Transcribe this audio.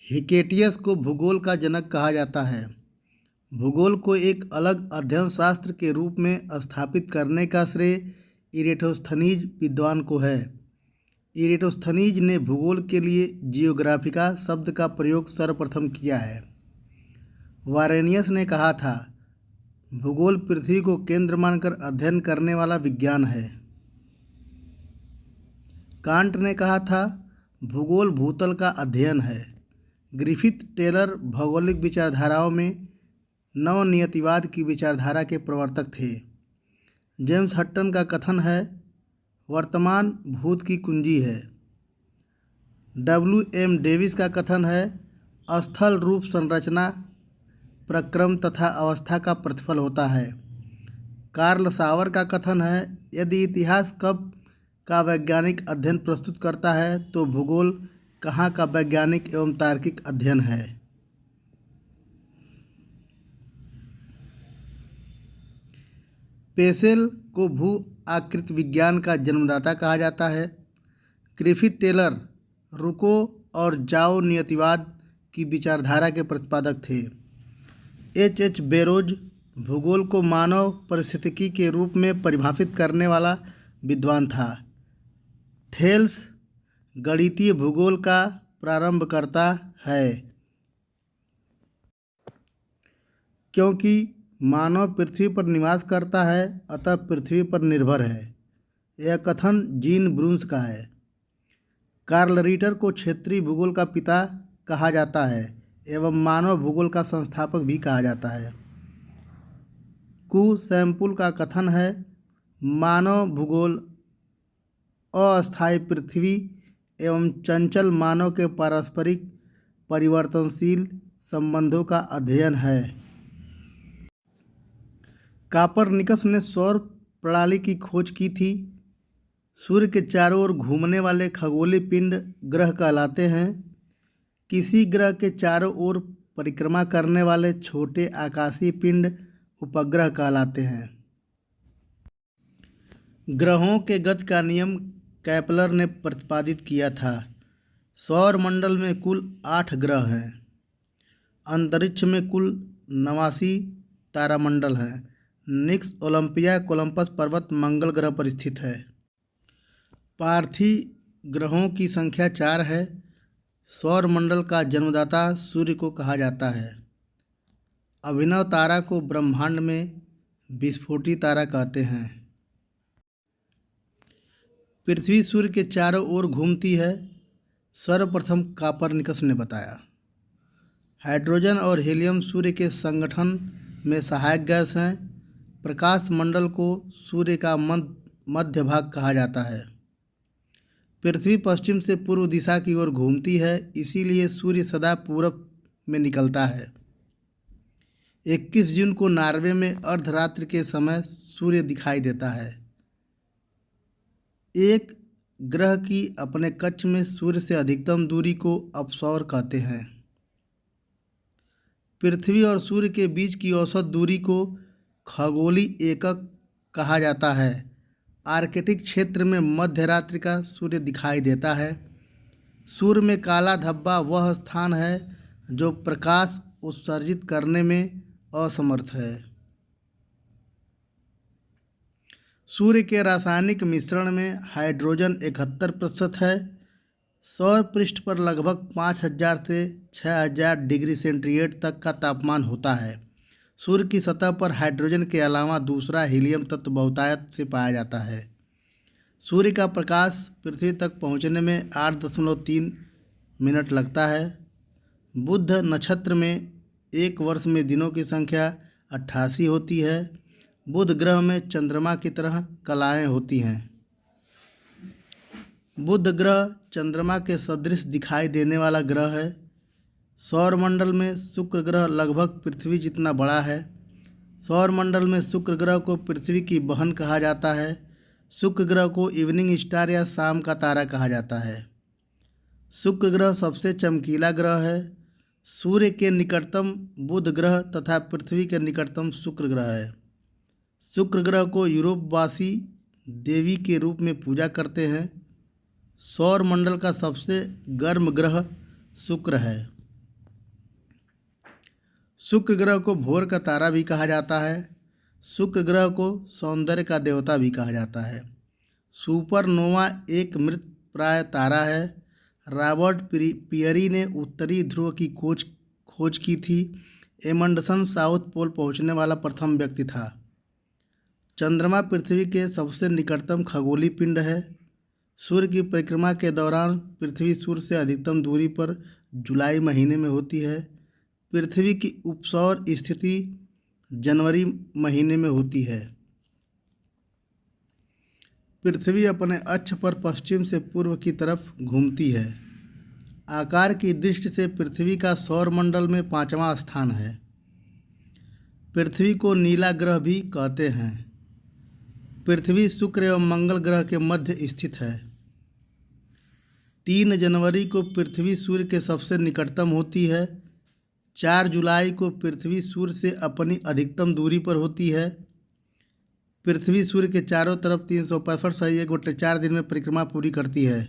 Hecataeus को भूगोल का जनक कहा जाता है। भूगोल को एक अलग अध्ययन शास्त्र के रूप में स्थापित करने का श्रेय इरेटोस्थनीज विद्वान को है। इरेटोस्थनीज ने भूगोल के लिए जियोग्राफिका शब्द का प्रयोग सर्वप्रथम किया है। वारेनियस ने कहा था, भूगोल पृथ्वी को केंद्र मानकर अध्ययन करने वाला विज्ञान है। कांट ने कहा था, भूगोल भूतल का अध्ययन है। ग्रिफिथ टेलर भौगोलिक विचारधाराओं में नवनियतिवाद की विचारधारा के प्रवर्तक थे। जेम्स हट्टन का कथन है, वर्तमान भूत की कुंजी है। W.M. डेविस का कथन है, स्थल रूप संरचना प्रक्रम तथा अवस्था का प्रतिफल होता है। कार्ल सावर का कथन है, यदि इतिहास कब का वैज्ञानिक अध्ययन प्रस्तुत करता है तो भूगोल कहाँ का वैज्ञानिक एवं तार्किक अध्ययन है। पेसेल को भू आकृति विज्ञान का जन्मदाता कहा जाता है। ग्रिफिथ टेलर रुको और जाओ नियतिवाद की विचारधारा के प्रतिपादक थे। H. बेरोज भूगोल को मानव परिस्थितिकी के रूप में परिभाषित करने वाला विद्वान था। थेल्स गणितीय भूगोल का प्रारंभकर्ता है, क्योंकि मानव पृथ्वी पर निवास करता है अतः पृथ्वी पर निर्भर है। यह कथन जीन ब्रूंस का है। कार्ल रिटर को क्षेत्रीय भूगोल का पिता कहा जाता है एवं मानव भूगोल का संस्थापक भी कहा जाता है। कू सैम्पुल का कथन है, मानव भूगोल अस्थायी पृथ्वी एवं चंचल मानव के पारस्परिक परिवर्तनशील संबंधों का अध्ययन है। कापरनिकस ने सौर प्रणाली की खोज की थी। सूर्य के चारों ओर घूमने वाले खगोलीय पिंड ग्रह कहलाते हैं। किसी ग्रह के चारों ओर परिक्रमा करने वाले छोटे आकाशीय पिंड उपग्रह कहलाते हैं। ग्रहों के गति का नियम केपलर ने प्रतिपादित किया था। सौर मंडल में कुल 8 ग्रह हैं। अंतरिक्ष में कुल 89 तारामंडल हैं। निक्स ओलंपिया कोलंबस पर्वत मंगल ग्रह पर स्थित है। पार्थिव ग्रहों की संख्या 4 है। सौर मंडल का जन्मदाता सूर्य को कहा जाता है। अभिनव तारा को ब्रह्मांड में विस्फोटी तारा कहते हैं। पृथ्वी सूर्य के चारों ओर घूमती है, सर्वप्रथम कापरनिकस ने बताया। हाइड्रोजन और हीलियम सूर्य के संगठन में सहायक गैस हैं। प्रकाश मंडल को सूर्य का मध्य भाग कहा जाता है। पृथ्वी पश्चिम से पूर्व दिशा की ओर घूमती है, इसीलिए सूर्य सदा पूरब में निकलता है। 21 जून को नॉर्वे में अर्धरात्रि के समय सूर्य दिखाई देता है। एक ग्रह की अपने कक्ष में सूर्य से अधिकतम दूरी को अपसौर कहते हैं। पृथ्वी और सूर्य के बीच की औसत दूरी को खगोलीय एकक कहा जाता है। आर्कटिक क्षेत्र में मध्य रात्रि का सूर्य दिखाई देता है। सूर्य में काला धब्बा वह स्थान है जो प्रकाश उत्सर्जित करने में असमर्थ है। सूर्य के रासायनिक मिश्रण में हाइड्रोजन 71% है। सौर पृष्ठ पर लगभग 5000 से 6000 डिग्री सेंटीग्रेड तक का तापमान होता है। सूर्य की सतह पर हाइड्रोजन के अलावा दूसरा हीलियम तत्व बहुतायत से पाया जाता है। सूर्य का प्रकाश पृथ्वी तक पहुंचने में 8.3 मिनट लगता है। बुध नक्षत्र में एक वर्ष में दिनों की संख्या 88 होती है। बुध ग्रह में चंद्रमा की तरह कलाएं होती हैं। बुध ग्रह चंद्रमा के सदृश दिखाई देने वाला ग्रह है। सौर मंडल में शुक्र ग्रह लगभग पृथ्वी जितना बड़ा है। सौर मंडल में शुक्र ग्रह को पृथ्वी की बहन कहा जाता है। शुक्र ग्रह को इवनिंग स्टार या शाम का तारा कहा जाता है। शुक्र ग्रह सबसे चमकीला ग्रह है। सूर्य के निकटतम बुध ग्रह तथा पृथ्वी के निकटतम शुक्र ग्रह है। शुक्र ग्रह को यूरोपवासी देवी के रूप में पूजा करते हैं। सौर मंडल का सबसे गर्म ग्रह शुक्र है। शुक्र ग्रह को भोर का तारा भी कहा जाता है। शुक्र ग्रह को सौंदर्य का देवता भी कहा जाता है। सुपरनोवा एक मृत प्राय तारा है। रॉबर्ट पियरी ने उत्तरी ध्रुव की खोज की थी। एमंडसन साउथ पोल पहुंचने वाला प्रथम व्यक्ति था। चंद्रमा पृथ्वी के सबसे निकटतम खगोलीय पिंड है। सूर्य की परिक्रमा के दौरान पृथ्वी सूर्य से अधिकतम दूरी पर जुलाई महीने में होती है। पृथ्वी की उपसौर स्थिति जनवरी महीने में होती है। पृथ्वी अपने अक्ष पर पश्चिम से पूर्व की तरफ घूमती है। आकार की दृष्टि से पृथ्वी का सौर मंडल में 5वां स्थान है। पृथ्वी को नीला ग्रह भी कहते हैं। पृथ्वी शुक्र एवं मंगल ग्रह के मध्य स्थित है। 3 जनवरी को पृथ्वी सूर्य के सबसे निकटतम होती है। 4 जुलाई को पृथ्वी सूर्य से अपनी अधिकतम दूरी पर होती है। पृथ्वी सूर्य के चारों तरफ 365 सही 1/4 दिन में परिक्रमा पूरी करती है।